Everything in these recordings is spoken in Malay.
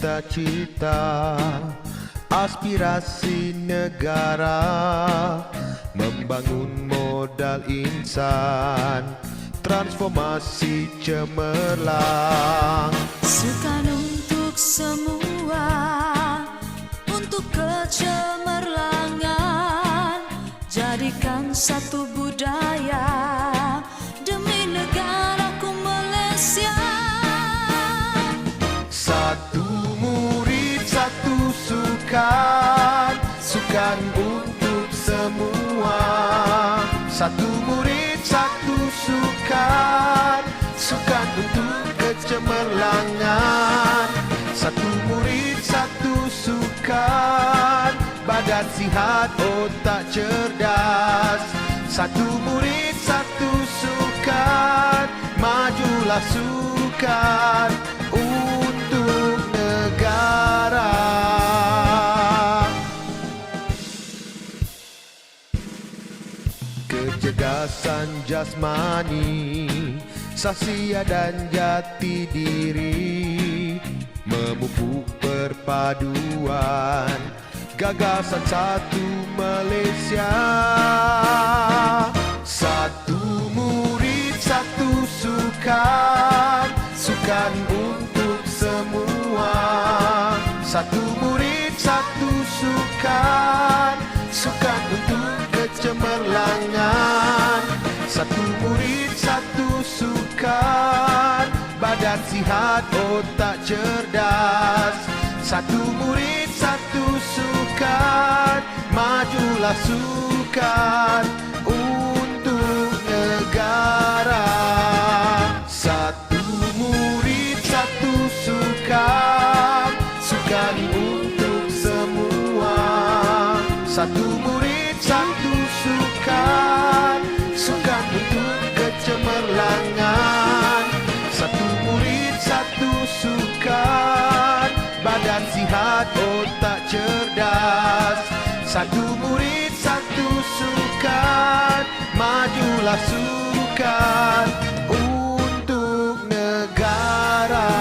cita-cita, aspirasi negara, membangun modal insan, transformasi cemerlang. Sukan untuk semua, untuk kecemerlangan, jadikan satu budaya demi negaraku Malaysia. Satu murid, satu sukan, sukan untuk semua. Satu murid, satu sukan, sukan untuk kecemerlangan. Satu murid, satu sukan, badan sihat, otak cerdas. Satu murid, satu sukan, majulah sukan untuk negara. Kecerdasan jasmani, sahsia dan jati diri, memupuk perpaduan gagasan satu Malaysia. Satu murid, satu sukan, sukan untuk semua. Satu murid, satu sukan, sukan untuk kecemerlangan. Satu murid, satu sukan, badan sihat, otak cerdas. Satu murid, satu sukan, majulah sukan untuk negara. Satu murid, satu sukan, sukan untuk semua. Satu murid, satu sukan, sukan untuk kecemerlangan. Satu murid, satu sukan, badan sihat, otak cerdas. Satu murid, satu sukan, majulah sukan untuk negara.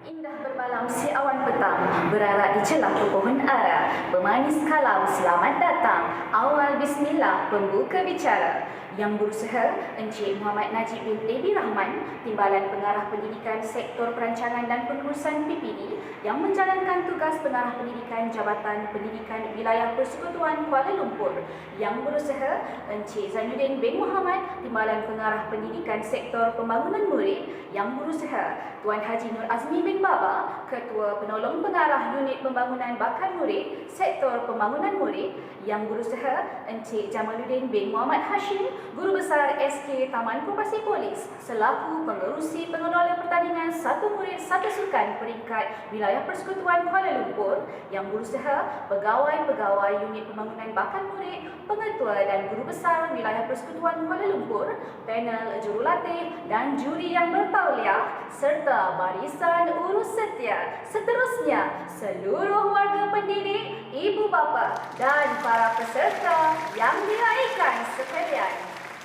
Indah bermalam si awan petang, berarak di celah pohon ara. Pemanis kalam selamat datang, awal bismillah pembuka bicara. Yang berusaha Encik Muhammad Najib bin Ebi Rahman, Timbalan Pengarah Pendidikan Sektor Perancangan dan Pengurusan PPD, yang menjalankan tugas pengarah pendidikan Jabatan Pendidikan Wilayah Persekutuan Kuala Lumpur. Yang berusaha Encik Zainuddin bin Muhammad, Timbalan Pengarah Pendidikan Sektor Pembangunan Murid. Yang berusaha Tuan Haji Nur Azmi bin Baba, Ketua Penolong Pengarah Unit Pembangunan Bakat Murid, Sektor Pembangunan Murid. Yang berusaha Encik Jamaluddin bin Muhammad Hashim, Guru Besar SK Taman Koperasi Polis, selaku pengerusi pengelola pertandingan Satu Murid Satu Sukan peringkat Wilayah Persekutuan Kuala Lumpur. Yang berusaha pegawai-pegawai Unit Pembangunan Bakat Murid, pengetua dan guru besar Wilayah Persekutuan Kuala Lumpur, panel jurulatih dan juri yang bertauliah, serta barisan urus setia. Seterusnya, seluruh warga pendidik, ibu bapa dan para peserta yang diraikan sekalian.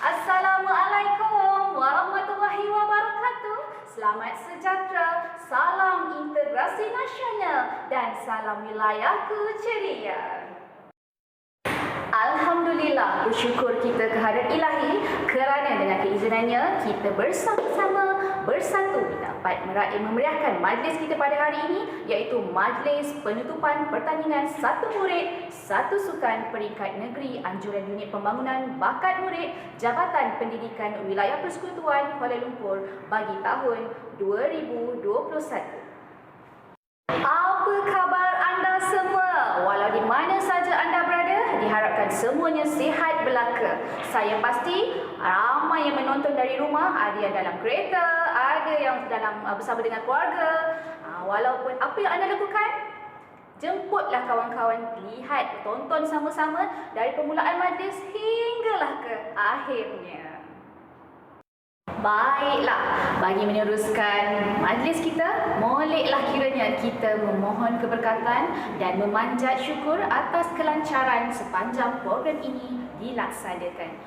Assalamualaikum warahmatullahi wabarakatuh. Selamat sejahtera, salam integrasi nasional dan salam wilayahku ceria. Alhamdulillah, bersyukur kita kehadrat Ilahi kerana dengan keizinannya kita bersama-sama bersatu dapat memeriahkan majlis kita pada hari ini, iaitu majlis penutupan pertandingan Satu Murid Satu Sukan peringkat negeri Anjuran Unit Pembangunan Bakat Murid Jabatan Pendidikan Wilayah Persekutuan Kuala Lumpur bagi tahun 2021. Apa khabar anda semua? Walau di mana saja anda berada, diharapkan semuanya sihat belaka. Saya pasti ramai yang menonton dari rumah, ada yang dalam kereta, ada yang dalam bersama dengan keluarga. Walaupun apa yang anda lakukan, jemputlah kawan-kawan, lihat, tonton sama-sama dari permulaan majlis hinggalah ke akhirnya. Baiklah, bagi meneruskan majlis kita, moleklah kiranya kita memohon keberkatan dan memanjat syukur atas kelancaran sepanjang program ini dilaksanakan.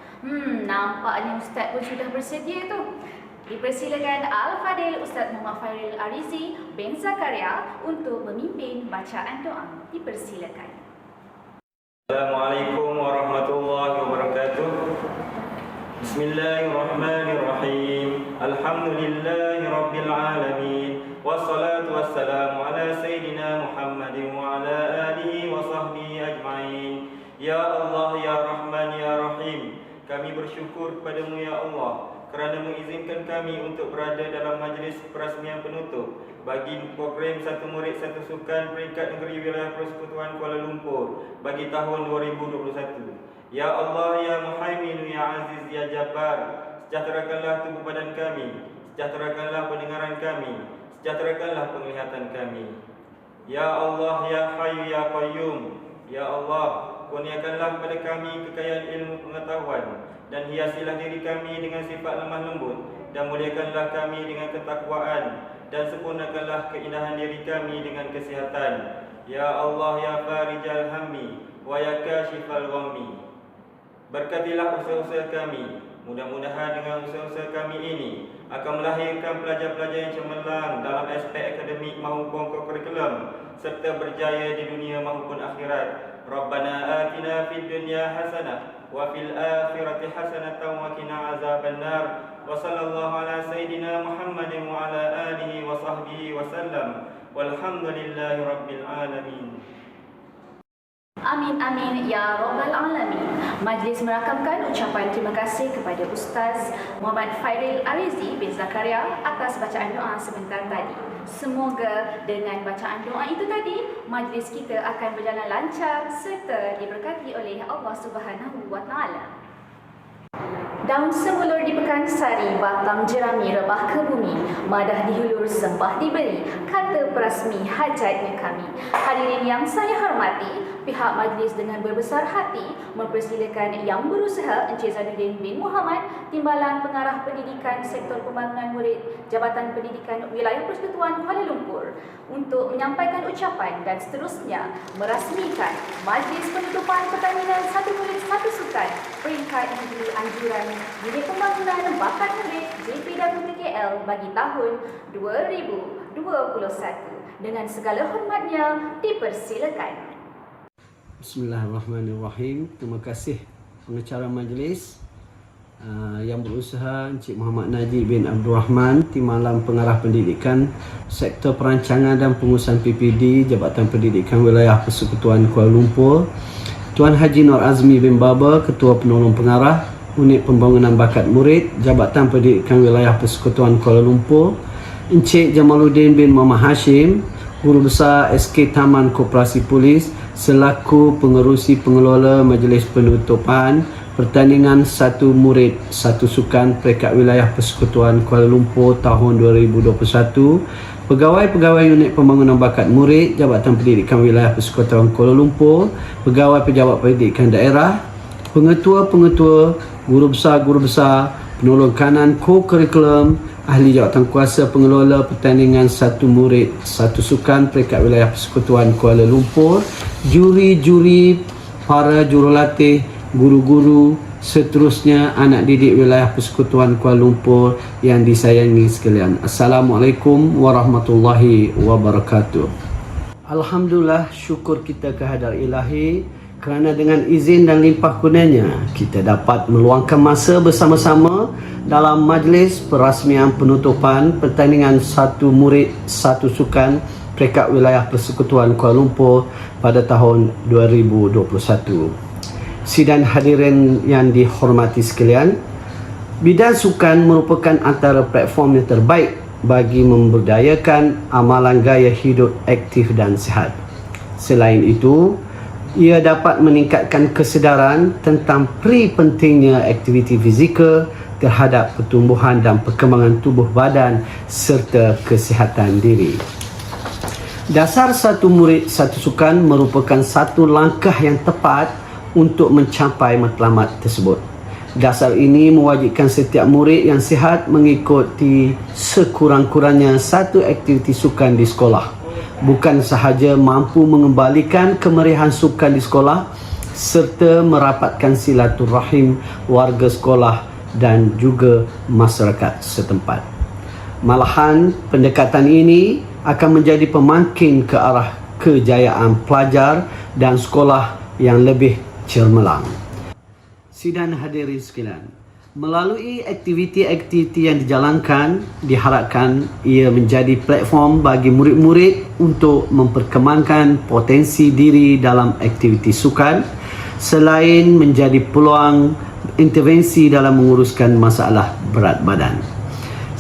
Nampaknya Ustaz pun sudah bersedia tu. Dipersilakan Al-Fadil Ustaz Muhammad Fairil Arizi bin Zakaria untuk memimpin bacaan doa. Dipersilakan. Assalamualaikum warahmatullahi wabarakatuh. Bismillahirrahmanirrahim. Alhamdulillahi rabbil alamin. Wassalatu wassalamu ala sayyidina Muhammadin wa ala alihi wa sahbihi ajma'in. Ya Allah, Ya Rahman, Ya Rahim, kami bersyukur kepadamu ya Allah kerana mengizinkan kami untuk berada dalam majlis perasmian penutup bagi program Satu Murid Satu Sukan peringkat negeri wilayah Persekutuan Kuala Lumpur bagi tahun 2021. Ya Allah, Ya Muhaimin, Ya Aziz, Ya Jabbar, sejahterakanlah tubuh badan kami, sejahterakanlah pendengaran kami, sejahterakanlah penglihatan kami. Ya Allah, Ya Hayyu, Ya Qayyum, Ya Allah, kurniakanlah kepada kami kekayaan ilmu pengetahuan dan hiasilah diri kami dengan sifat lemah lembut dan muliakanlah kami dengan ketakwaan dan sempurnakanlah keindahan diri kami dengan kesihatan. Ya Allah, Ya Farijal Hammi wa Ya Kashifal Ghammi, berkatilah usaha-usaha kami. Mudah-mudahan dengan usaha-usaha kami ini akan melahirkan pelajar-pelajar yang cemerlang dalam aspek akademik maupun kurikulum serta berjaya di dunia maupun akhirat. Rabbana atina fid dunya hasanah wa fil akhirati hasanatan wa qina azabannar. Wa sallallahu ala sayidina Muhammadin wa ala alihi wa sahbihi wa sallam. Walhamdulillahi rabbil alamin. Amin amin ya rabbal alamin. Majlis merakamkan ucapan terima kasih kepada Ustaz Muhammad Fairil Arizi bin Zakaria atas bacaan doa sebentar tadi. Semoga dengan bacaan doa itu tadi, majlis kita akan berjalan lancar serta diberkati oleh Allah Subhanahu wa taala. Daun semulur di pekan sari, batang jerami rebah ke bumi, madah dihulur sembah diberi, kata perasmi hajatnya kami. Hadirin yang saya hormati, pihak majlis dengan berbesar hati mempersilakan Yang Berusaha Encik Zainuddin bin Muhammad, Timbalan Pengarah Pendidikan Sektor Pembangunan Murid Jabatan Pendidikan Wilayah Persekutuan Kuala Lumpur untuk menyampaikan ucapan dan seterusnya merasmikan majlis penutupan pertandingan Satu Murid Satu Sukan peringkat negeri anjuran Unit Pembangunan Bakat Murid JPWPKL bagi tahun 2021. Dengan segala hormatnya, dipersilakan. Bismillahirrahmanirrahim. Terima kasih pengacara majlis Yang Berusaha Encik Muhammad Najib bin Abdul Rahman, Timbalan Pengarah Pendidikan Sektor Perancangan dan Pengurusan PPD Jabatan Pendidikan Wilayah Persekutuan Kuala Lumpur, Tuan Haji Nur Azmi bin Baba, Ketua Penolong Pengarah Unit Pembangunan Bakat Murid Jabatan Pendidikan Wilayah Persekutuan Kuala Lumpur, Encik Jamaluddin bin Muhammad Hashim, Guru Besar SK Taman Koperasi Polis selaku pengerusi pengelola majlis penutupan pertandingan Satu Murid Satu Sukan peringkat wilayah Persekutuan Kuala Lumpur tahun 2021, pegawai-pegawai unit pembangunan bakat murid Jabatan Pendidikan Wilayah Persekutuan Kuala Lumpur, pegawai pejabat pendidikan daerah, pengetua-pengetua, guru besar, penolong kanan co-curriculum, ahli jawatan kuasa pengelola pertandingan Satu Murid Satu Sukan peringkat wilayah Persekutuan Kuala Lumpur, juri-juri, para jurulatih, guru-guru, seterusnya anak didik wilayah Persekutuan Kuala Lumpur yang disayangi sekalian. Assalamualaikum warahmatullahi wabarakatuh. Alhamdulillah, syukur kita kehadrat Ilahi kerana dengan izin dan limpah kurnianya kita dapat meluangkan masa bersama-sama dalam majlis perasmian penutupan pertandingan Satu Murid Satu Sukan peringkat wilayah Persekutuan Kuala Lumpur pada tahun 2021. Sidang hadirin yang dihormati sekalian, bidang sukan merupakan antara platform yang terbaik bagi memberdayakan amalan gaya hidup aktif dan sihat. Selain itu, ia dapat meningkatkan kesedaran tentang pentingnya aktiviti fizikal terhadap pertumbuhan dan perkembangan tubuh badan serta kesihatan diri. Dasar Satu Murid Satu Sukan merupakan satu langkah yang tepat untuk mencapai matlamat tersebut. Dasar ini mewajibkan setiap murid yang sihat mengikuti sekurang-kurangnya satu aktiviti sukan di sekolah. Bukan sahaja mampu mengembalikan kemeriahan sukan di sekolah serta merapatkan silaturahim warga sekolah dan juga masyarakat setempat. Malahan, pendekatan ini akan menjadi pemangkin ke arah kejayaan pelajar dan sekolah yang lebih cemerlang. Sidang hadirin sekalian, melalui aktiviti-aktiviti yang dijalankan, diharapkan ia menjadi platform bagi murid-murid untuk memperkembangkan potensi diri dalam aktiviti sukan selain menjadi peluang intervensi dalam menguruskan masalah berat badan.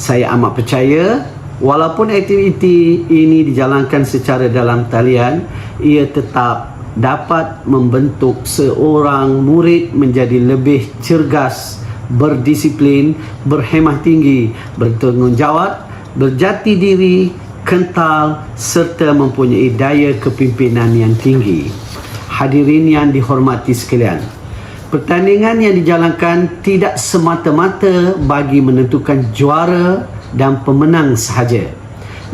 Saya amat percaya walaupun aktiviti ini dijalankan secara dalam talian, ia tetap dapat membentuk seorang murid menjadi lebih cergas, berdisiplin, berhemah tinggi, bertanggungjawab, berjati diri, kental serta mempunyai daya kepimpinan yang tinggi. Hadirin yang dihormati sekalian, pertandingan yang dijalankan tidak semata-mata bagi menentukan juara dan pemenang sahaja.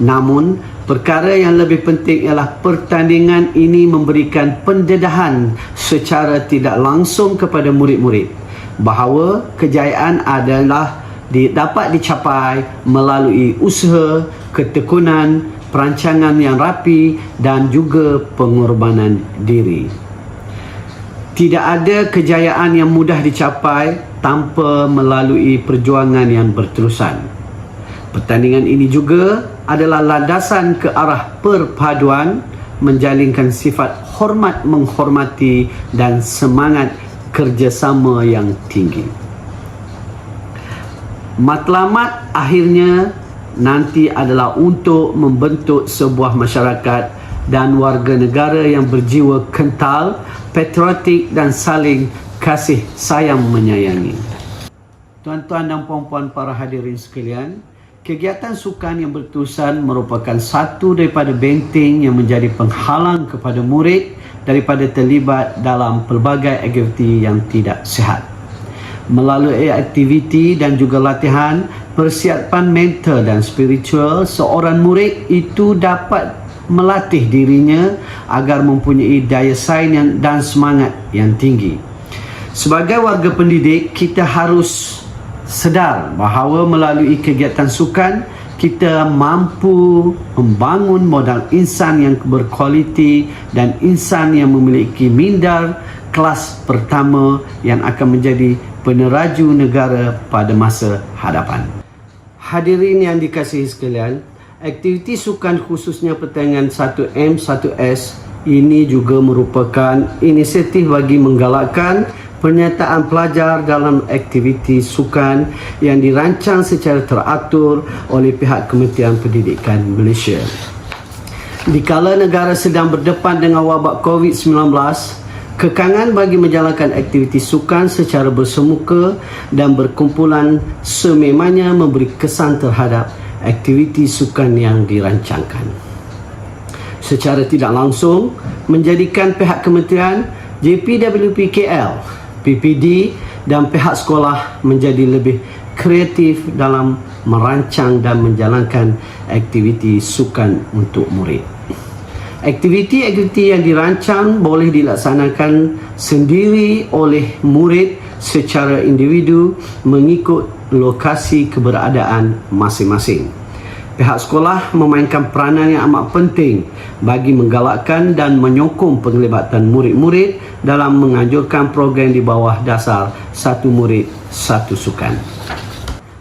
Namun, perkara yang lebih penting ialah pertandingan ini memberikan pendedahan secara tidak langsung kepada murid-murid bahawa kejayaan adalah dapat dicapai melalui usaha, ketekunan, perancangan yang rapi dan juga pengorbanan diri. Tidak ada kejayaan yang mudah dicapai tanpa melalui perjuangan yang berterusan. Pertandingan ini juga adalah landasan ke arah perpaduan, menjalinkan sifat hormat menghormati dan semangat kerjasama yang tinggi. Matlamat akhirnya nanti adalah untuk membentuk sebuah masyarakat dan warga negara yang berjiwa kental, patriotik dan saling kasih sayang menyayangi. Tuan-tuan dan puan-puan para hadirin sekalian, kegiatan sukan yang berterusan merupakan satu daripada benteng yang menjadi penghalang kepada murid daripada terlibat dalam pelbagai aktiviti yang tidak sihat. Melalui aktiviti dan juga latihan, persiapan mental dan spiritual, seorang murid itu dapat melatih dirinya agar mempunyai daya saing dan semangat yang tinggi. Sebagai warga pendidik, kita harus sedar bahawa melalui kegiatan sukan kita mampu membangun modal insan yang berkualiti dan insan yang memiliki minda kelas pertama yang akan menjadi peneraju negara pada masa hadapan. Hadirin yang dikasihi sekalian, aktiviti sukan khususnya pertandingan 1M 1S ini juga merupakan inisiatif bagi menggalakkan penyertaan pelajar dalam aktiviti sukan yang dirancang secara teratur oleh pihak Kementerian Pendidikan Malaysia. Dikala negara sedang berdepan dengan wabak COVID-19, kekangan bagi menjalankan aktiviti sukan secara bersemuka dan berkumpulan sememangnya memberi kesan terhadap aktiviti sukan yang dirancangkan. Secara tidak langsung, menjadikan pihak kementerian, JPWPKL, PPD dan pihak sekolah menjadi lebih kreatif dalam merancang dan menjalankan aktiviti sukan untuk murid. Aktiviti-aktiviti yang dirancang boleh dilaksanakan sendiri oleh murid secara individu mengikut lokasi keberadaan masing-masing. Pihak sekolah memainkan peranan yang amat penting bagi menggalakkan dan menyokong penglibatan murid-murid dalam menganjurkan program di bawah dasar satu murid, satu sukan.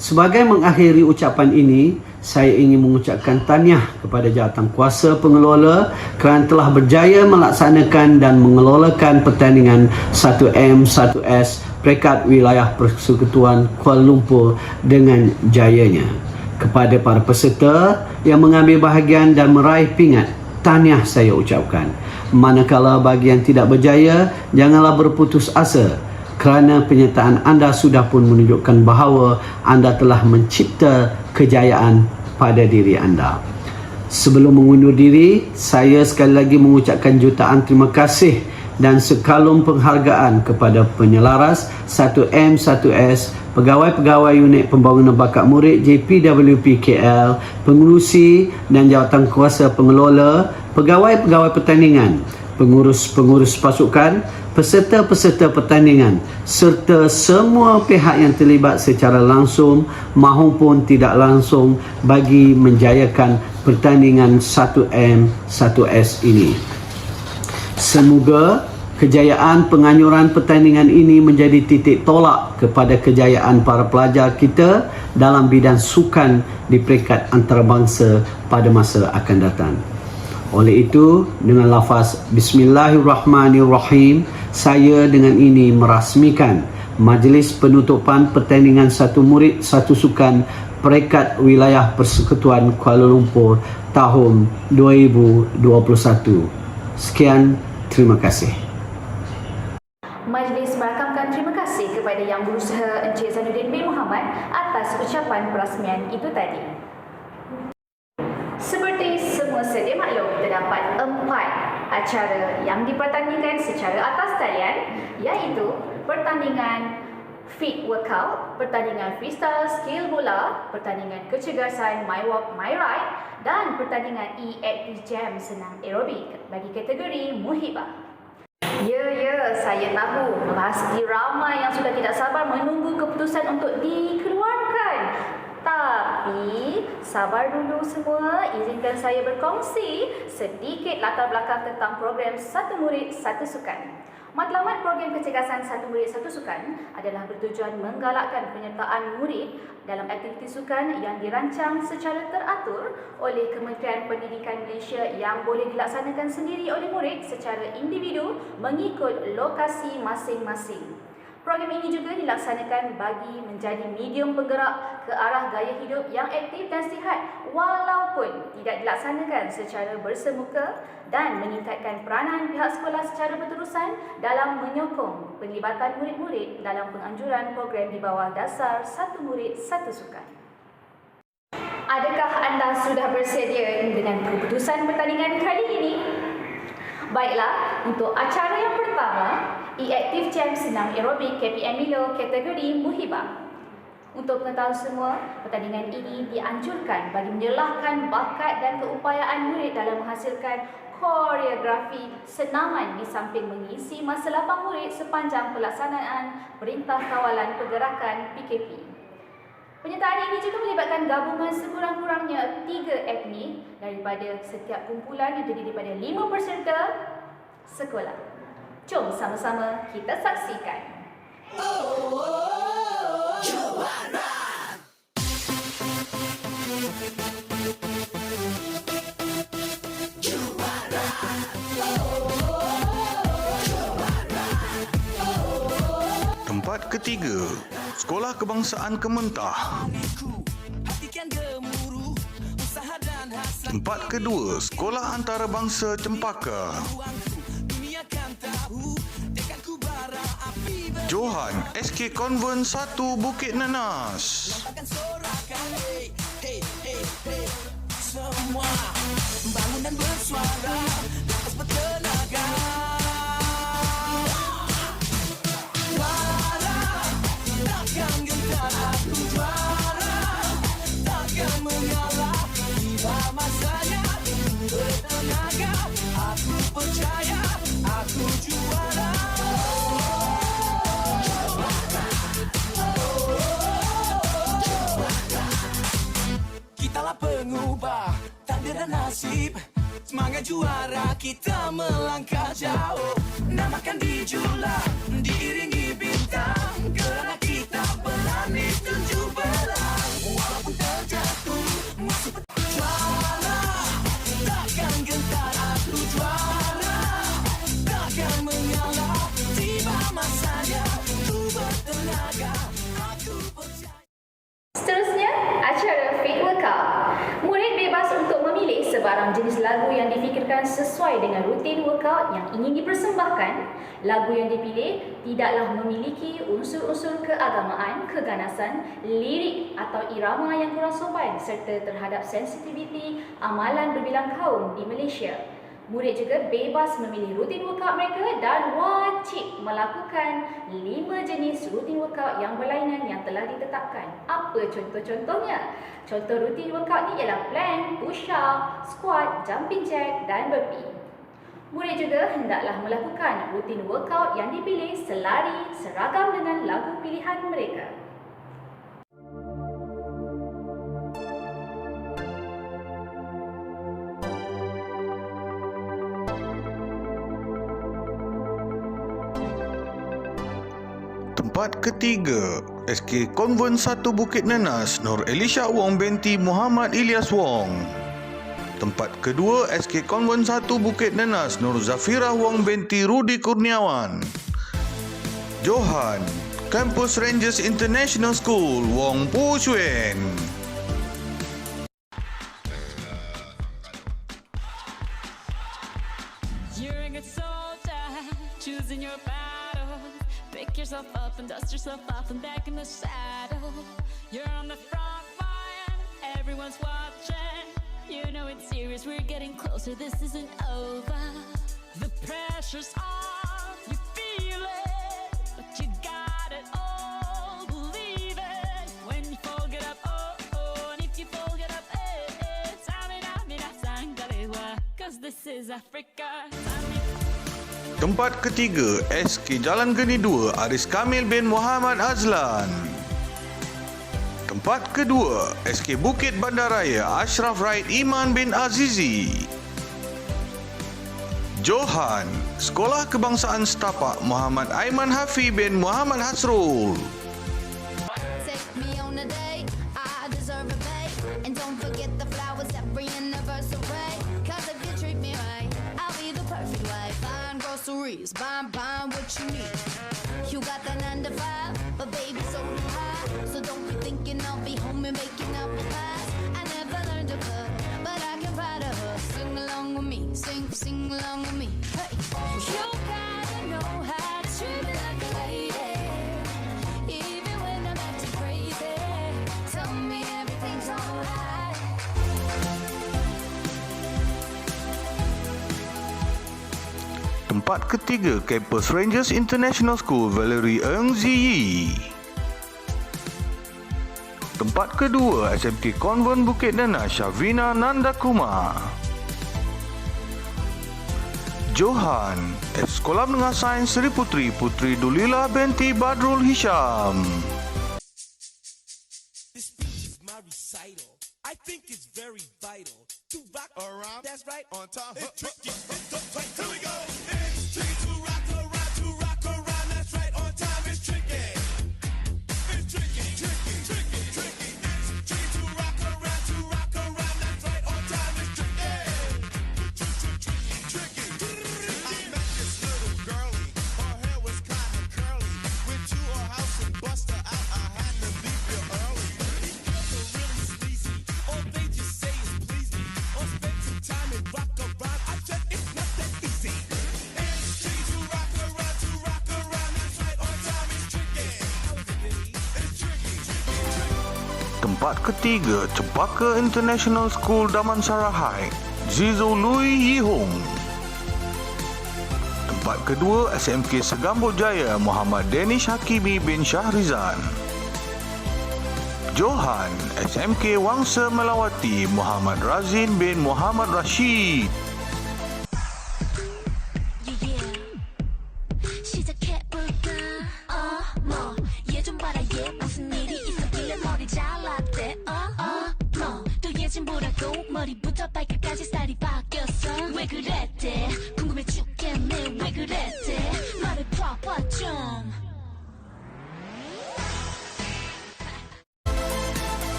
Sebagai mengakhiri ucapan ini, saya ingin mengucapkan tahniah kepada jawatankuasa pengelola kerana telah berjaya melaksanakan dan mengelolakan pertandingan 1M 1S peringkat wilayah Persekutuan Kuala Lumpur dengan jayanya. Kepada para peserta yang mengambil bahagian dan meraih pingat, tahniah saya ucapkan. Manakala bagi yang tidak berjaya, janganlah berputus asa kerana penyertaan anda sudah pun menunjukkan bahawa anda telah mencipta kejayaan pada diri anda. Sebelum mengundur diri, saya sekali lagi mengucapkan jutaan terima kasih dan sekalum penghargaan kepada penyelaras 1M1S, pegawai-pegawai unit pembangunan bakat murid JPWP KL, pengurusi dan jawatan kuasa pengelola, pegawai-pegawai pertandingan, pengurus-pengurus pasukan, peserta-peserta pertandingan serta semua pihak yang terlibat secara langsung maupun tidak langsung bagi menjayakan pertandingan 1M1S ini. Semoga kejayaan penganyuran pertandingan ini menjadi titik tolak kepada kejayaan para pelajar kita dalam bidang sukan di peringkat antarabangsa pada masa akan datang. Oleh itu, dengan lafaz Bismillahirrahmanirrahim, saya dengan ini merasmikan Majlis Penutupan Pertandingan Satu Murid Satu Sukan Peringkat Wilayah Persekutuan Kuala Lumpur tahun 2021. Sekian, terima kasih. Majlis merakamkan terima kasih kepada Yang Berusaha Encik Zainuddin bin Muhammad atas ucapan perasmian itu tadi. Seperti semua sedia maklum, terdapat 4 acara yang dipertandingkan secara atas talian, iaitu pertandingan Fit Workout, pertandingan Freestyle Skill Bola, pertandingan Kecergasan My Walk My Ride dan pertandingan E-Active Jam Senam Aerobik bagi kategori Muhibah. Ya, saya tahu pasti ramai yang sudah tidak sabar menunggu keputusan untuk dikeluarkan. Tapi, sabar dulu semua, izinkan saya berkongsi sedikit latar belakang tentang program Satu Murid Satu Sukan. Matlamat program kecergasan Satu Murid Satu Sukan adalah bertujuan menggalakkan penyertaan murid dalam aktiviti sukan yang dirancang secara teratur oleh Kementerian Pendidikan Malaysia yang boleh dilaksanakan sendiri oleh murid secara individu mengikut lokasi masing-masing. Program ini juga dilaksanakan bagi menjadi medium penggerak ke arah gaya hidup yang aktif dan sihat walaupun tidak dilaksanakan secara bersemuka dan meningkatkan peranan pihak sekolah secara berterusan dalam menyokong penglibatan murid-murid dalam penganjuran program di bawah dasar Satu Murid Satu Sukan. Adakah anda sudah bersedia dengan keputusan pertandingan kali ini? Baiklah, untuk acara yang pertama, E-Active Jam Senam Aerobik KPM Milo kategori Muhibah. Untuk pengetahuan semua, pertandingan ini dianjurkan bagi menyelahkan bakat dan keupayaan murid dalam menghasilkan koreografi senaman di samping mengisi masa lapang murid sepanjang pelaksanaan Perintah Kawalan Pergerakan PKP. Penyertaan ini juga melibatkan gabungan sekurang-kurangnya 3 etnik daripada setiap kumpulan yang terdiri daripada 5 peserta sekolah. Jom sama-sama kita saksikan. Juara! Tempat ketiga, Sekolah Kebangsaan Kementah. Tempat kedua, Sekolah Antarabangsa Cempaka. Johan SK Convent 1 Bukit Nenas. Semua bangun dan bersuara, lepas bertenaga. Juara, takkan gentar aku juara, takkan mengalah, tiba masanya bertenaga. Aku percaya, aku juara. Kitalah pengubah takdir dan nasib. Semangat juara kita melangkah jauh. Namakan dijulang, diiringi bintang. Kerana kita berani tunjuk belang. Walaupun terjatuh, masih juara. Takkan gentar aku juara. Takkan mengalah, tiba masanya. Ku bertenaga, aku percaya. Seterusnya, acara Fit Workout. Murid bebas untuk memilih sebarang jenis lagu yang difikirkan sesuai dengan rutin workout yang ingin dipersembahkan. Lagu yang dipilih tidaklah memiliki unsur-unsur keagamaan, keganasan, lirik atau irama yang kurang sopan serta terhadap sensitiviti amalan berbilang kaum di Malaysia. Murid juga bebas memilih rutin workout mereka dan wajib melakukan 5 jenis rutin workout yang berlainan yang telah ditetapkan. Apa contoh-contohnya? Contoh rutin workout ni ialah plank, push-up, squat, jumping jack dan burpee. Murid juga hendaklah melakukan rutin workout yang dipilih selari seragam dengan lagu pilihan mereka. Tempat ketiga, SK Konvent 1 Bukit Nenas, Nur Elisha Wong binti Muhammad Ilyas Wong. Tempat kedua, SK Konvent 1 Bukit Nenas, Nur Zafirah Wong binti Rudi Kurniawan. Johan, Campus Rangers International School, Wong Pu Chuen. You're a good soldier, choosing your battle. Pick yourself up and dust yourself off and back in the saddle. You're on the front line, everyone's watching. You know it's serious, we're getting closer, this isn't over. The pressure's on, you feel it, but you got it all, believe it. When you fall, get up, oh, oh, and if you fall, get up, eh, eh. Samina, sangalewa, cause this is Africa. Tempat ketiga, SK Jalan Geni 2, Aris Kamil bin Muhammad Azlan. Tempat kedua, SK Bukit Bandaraya, Ashraf Raid Iman bin Azizi. Johan, Sekolah Kebangsaan Setapak, Muhammad Aiman Hafi bin Muhammad Hasrul. Take me on a date, I deserve a babe. And don't forget the flowers every anniversary. Cause if you treat me right, I'll be the perfect wife. Buying groceries, buying what you need. You got that 9 to 5, but baby so do I. So don't be thinking I'll be home and making up the past. I never learned to cook, but I can ride a horse. Sing along with me, sing along with me. Hey, you gotta know how to treat me like a lady. Even when I'm acting crazy, tell me everything's alright. Tempat ketiga, Campus Rangers International School, Valerie Ng Ziyi. Tempat kedua, SMK Konvent Bukit Nenas, Shavina Nandakuma. Johan, Sekolah Menengah Sains Seri Putri, Putri Dulila binti Badrul Hisham. This speech is my recital. I think it's very vital to rock around. That's right, on time. It's tricky. It's right. Here we go. It's tricky to rock around. That's right, on time. It's tricky. It's tricky. It's tricky to rock around. That's right, on time. It's tricky. I met this little girlie. Her hair was kind of curly. Went to her house and bust her out. I had to leave real early. These girls are really sleazy. All they just say is please me. Or spend some time and rock around. I said it's not that easy. It's tricky to rock around. That's right, on time. It's tricky. It's tricky. Tempat ketiga, Cempaka International School, Damansara High, Zizo Lui Yihong. Tempat kedua, SMK Segambut Jaya, Muhammad Danish Hakimi bin Syahrizan. Johan, SMK Wangsa Melawati, Muhammad Razin bin Muhammad Rashid. 시작해볼까? 뭐, 얘 좀 봐라, 얘 무슨 일이 있었길래 머리 잘랐대. 또 얘 좀 보라고, 머리부터 발끝까지 스타일이 바뀌었어. 왜 그랬대? 궁금해 죽겠네, 왜 그랬대? 말을 봐봐 좀.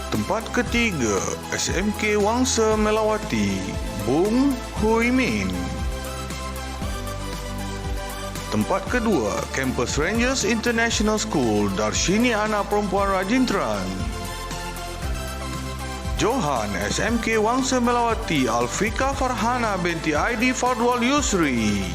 Tempat ketiga, SMK Wangsa Melawati, Bung Hui Min. Tempat kedua, Campus Rangers International School, Darshini Anak Perempuan Rajintran. Johan, SMK Wangsa Melawati, Alfika Farhana binti Aidi Fadwal Yusri.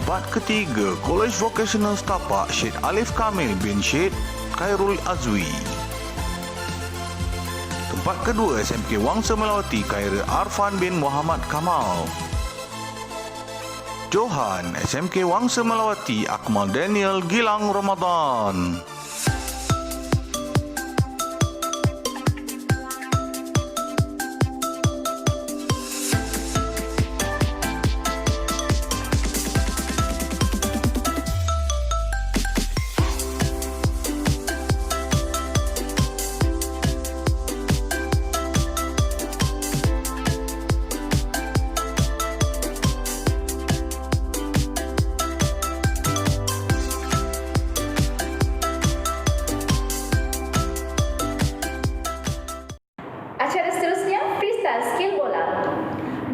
Tempat ketiga, Kolej Vocational Setapak Syed Alif Kamil bin Syed Khairul Azwi. Tempat kedua, SMK Wangsa Melawati Khairul Arfan bin Muhammad Kamal. Johan, SMK Wangsa Melawati Akmal Daniel Gilang Ramadan. Acara seterusnya, freestyle skill bola.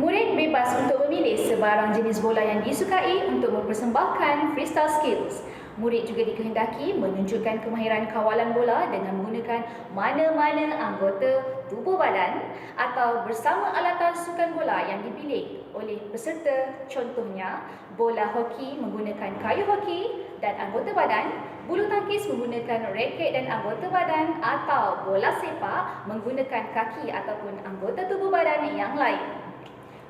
Murid bebas untuk memilih sebarang jenis bola yang disukai untuk mempersembahkan freestyle skills. Murid juga dikehendaki menunjukkan kemahiran kawalan bola dengan menggunakan mana-mana anggota tubuh badan atau bersama alatan sukan bola yang dipilih oleh peserta. Contohnya, bola hoki menggunakan kayu hoki dan anggota badan, bulu tangkis menggunakan raket dan anggota badan, atau bola sepak menggunakan kaki ataupun anggota tubuh badan yang lain.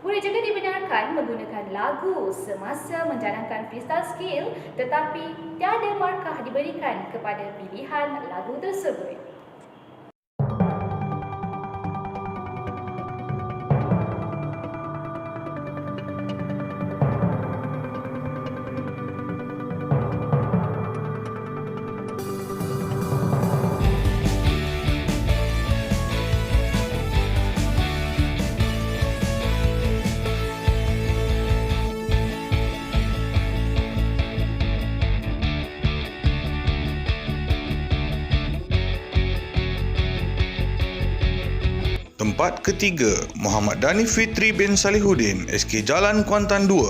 Murid juga dibenarkan menggunakan lagu semasa menjalankan freestyle skill, tetapi tiada markah diberikan kepada pilihan lagu tersebut. Tempat ketiga, Muhammad Dani Fitri bin Salihuddin, SK Jalan Kuantan 2.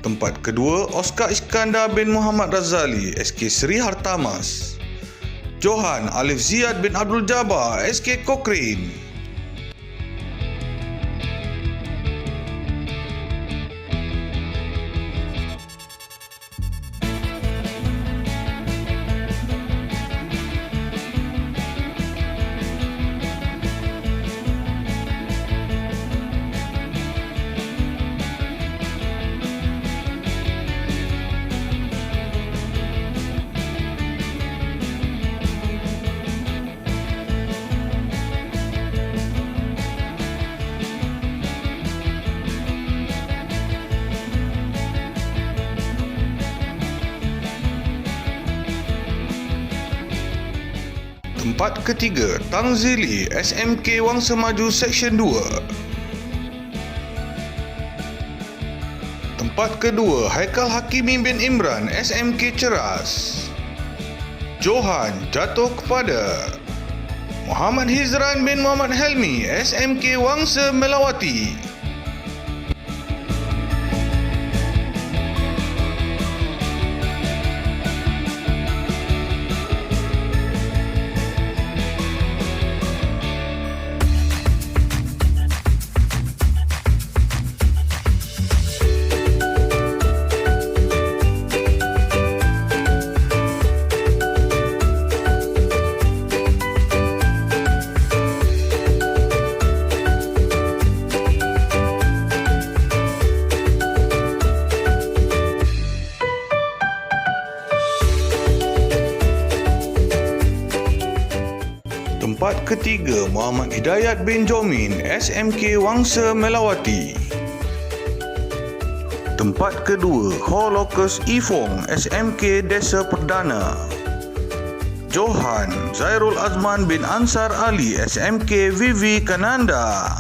Tempat kedua, Oscar Iskandar bin Muhammad Razali, SK Seri Hartamas. Johan Alif Ziyad bin Abdul Jabbar, SK Cochrane. Tempat ketiga, Tang Zili, SMK Wangsa Maju Seksyen 2. Tempat kedua, Haikal Hakimi bin Imran, SMK Ceras. Johan jatuh kepada Muhammad Hizran bin Muhammad Helmi, SMK Wangsa Melawati. Tempat ketiga, Muhammad Hidayat bin Jomin, SMK Wangsa Melawati. Tempat kedua, Holocaust Ifong, SMK Desa Perdana. Johan Zairul Azman bin Ansar Ali, SMK Vivi Kananda.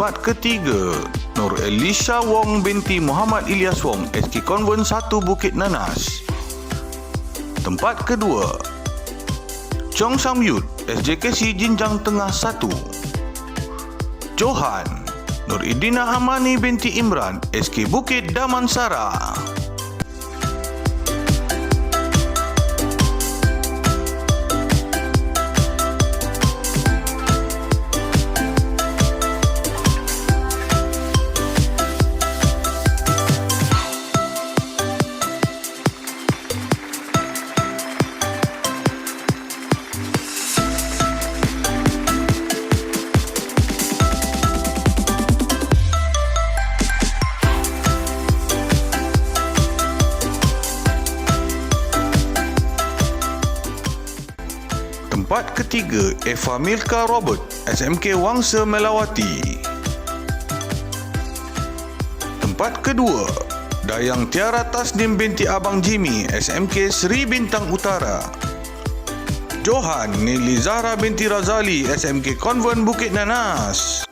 Tempat ketiga, Nur Elisha Wong binti Muhammad Ilyas Wong, SK Konvent 1 Bukit Nanas. Tempat kedua, Chong Sam Yut, SJKC Jinjang Tengah 1. Johan Nur Idina Amani binti Imran, SK Bukit Damansara. Tempat ketiga, Eva Milka Robert, SMK Wangsa Melawati. Tempat kedua, Dayang Tiara Tasnim binti Abang Jimmy, SMK Seri Bintang Utara. Johan Nili Zahra binti Razali, SMK Konvent Bukit Nanas.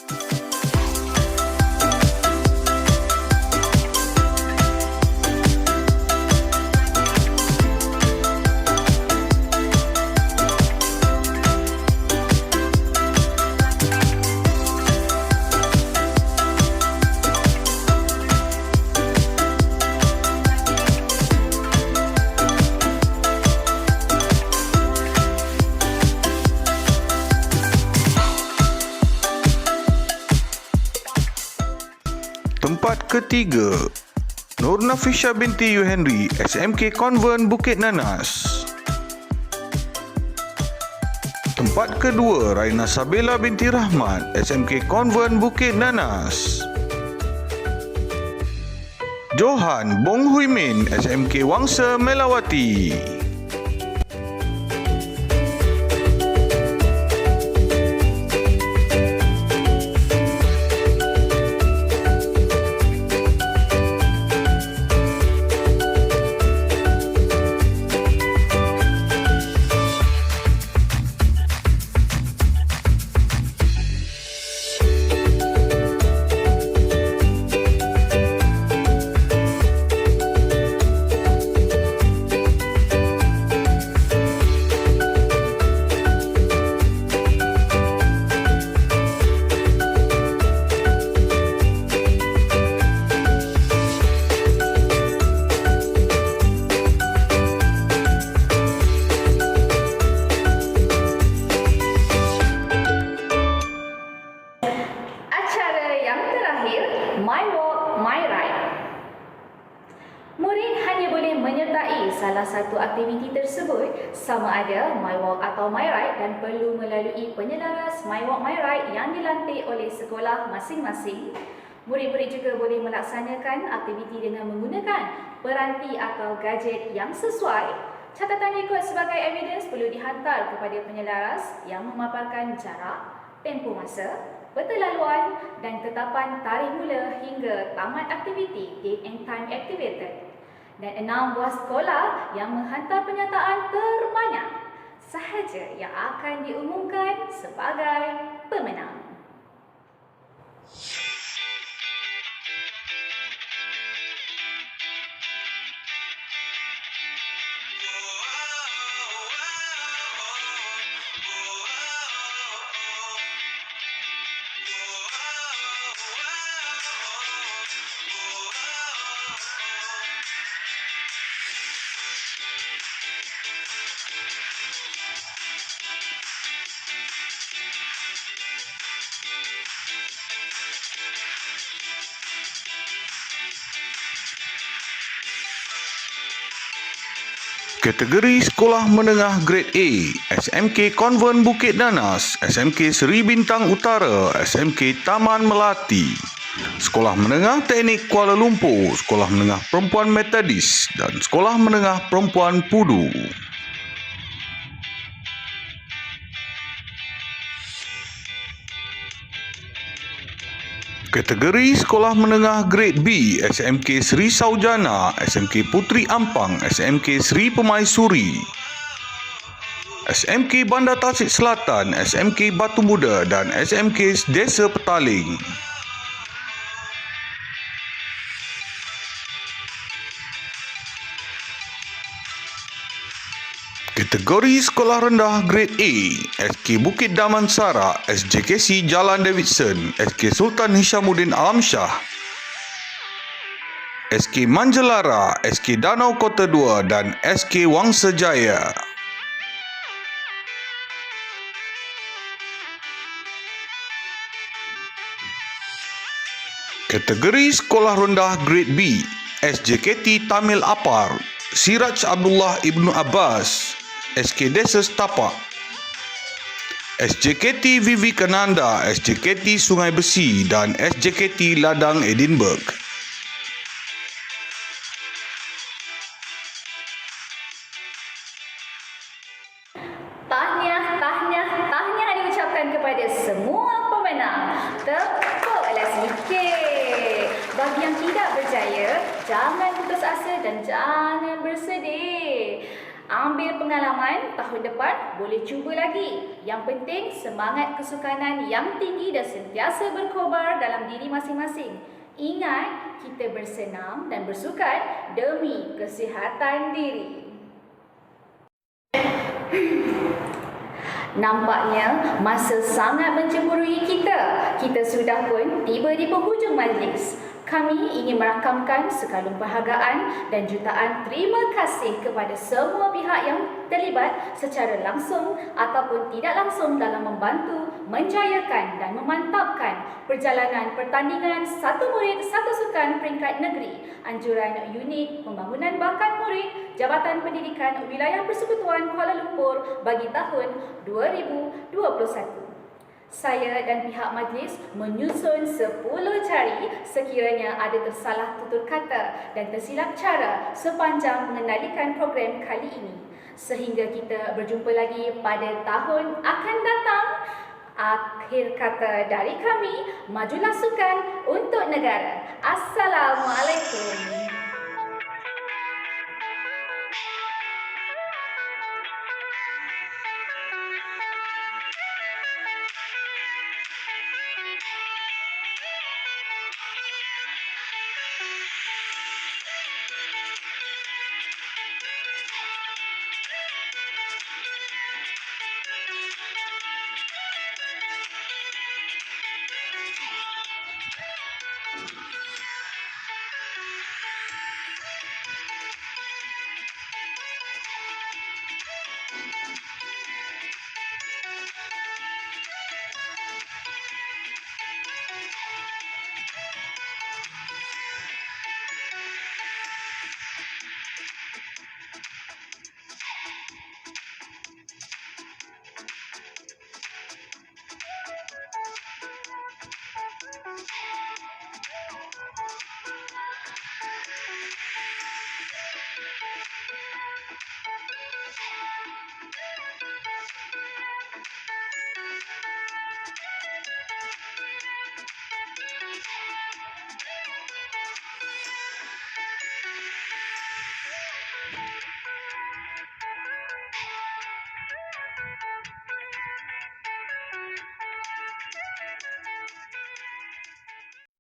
Tempat ketiga, Nur Nafisha binti Yu Henry, SMK Konvent Bukit Nanas. Tempat kedua, Raina Sabela binti Rahmat, SMK Konvent Bukit Nanas. Johan Bong Hui Min, SMK Wangsa Melawati. salah satu aktiviti tersebut sama ada My Walk atau My Ride dan perlu melalui penyelaras My Walk My Ride yang dilantik oleh sekolah masing-masing. Murid-murid juga boleh melaksanakan aktiviti dengan menggunakan peranti atau gadget yang sesuai. Catatan rekod sebagai evidence perlu dihantar kepada penyelaras yang memaparkan jarak, tempoh masa, peta laluan dan tetapan tarikh mula hingga tamat aktiviti, date and time activated. Dan 6 buah sekolah yang menghantar penyataan terbanyak sahaja yang akan diumumkan sebagai pemenang. Kategori Sekolah Menengah Grade A, SMK Konvent Bukit Nanas, SMK Seri Bintang Utara, SMK Taman Melati, Sekolah Menengah Teknik Kuala Lumpur, Sekolah Menengah Perempuan Metodis dan Sekolah Menengah Perempuan Pudu. Kategori Sekolah Menengah Grade B, SMK Seri Saujana, SMK Puteri Ampang, SMK Seri Pemaisuri, SMK Bandar Tasik Selatan, SMK Batu Muda dan SMK Desa Petaling. Kategori Sekolah Rendah Grade A, SK Bukit Damansara, SJKC Jalan Davidson, SK Sultan Hishamuddin Alamsyah, SK Manjelara, SK Danau Kota 2 dan SK Wangsa Jaya. Kategori Sekolah Rendah Grade B, SJKT Tamil Apar, Siraj Abdullah Ibnu Abbas, SK Desa Setapak, SJKT Vivekananda, SJKT Sungai Besi dan SJKT Ladang Edinburgh. Tahniah diucapkan kepada semua pemenang. Tepuklah sikit. Bagi yang tidak berjaya, jangan putus asa dan jangan bersedih. Ambil pengalaman, tahun depan boleh cuba lagi. Yang penting semangat kesukanan yang tinggi dan sentiasa berkobar dalam diri masing-masing. Ingat, kita bersenam dan bersukan demi kesihatan diri. Nampaknya masa sangat mencemburui kita. Kita sudah pun tiba di penghujung majlis. Kami ingin merakamkan sekalung penghargaan dan jutaan terima kasih kepada semua pihak yang terlibat secara langsung ataupun tidak langsung dalam membantu, menjayakan dan memantapkan perjalanan pertandingan Satu Murid Satu Sukan peringkat negeri, anjuran unit pembangunan bakat murid Jabatan Pendidikan Wilayah Persekutuan Kuala Lumpur bagi tahun 2021. Saya dan pihak majlis menyusun 10 jari sekiranya ada tersalah tutur kata dan tersilap cara sepanjang mengendalikan program kali ini. Sehingga kita berjumpa lagi pada tahun akan datang. Akhir kata dari kami, majulah sukan untuk negara. Assalamualaikum.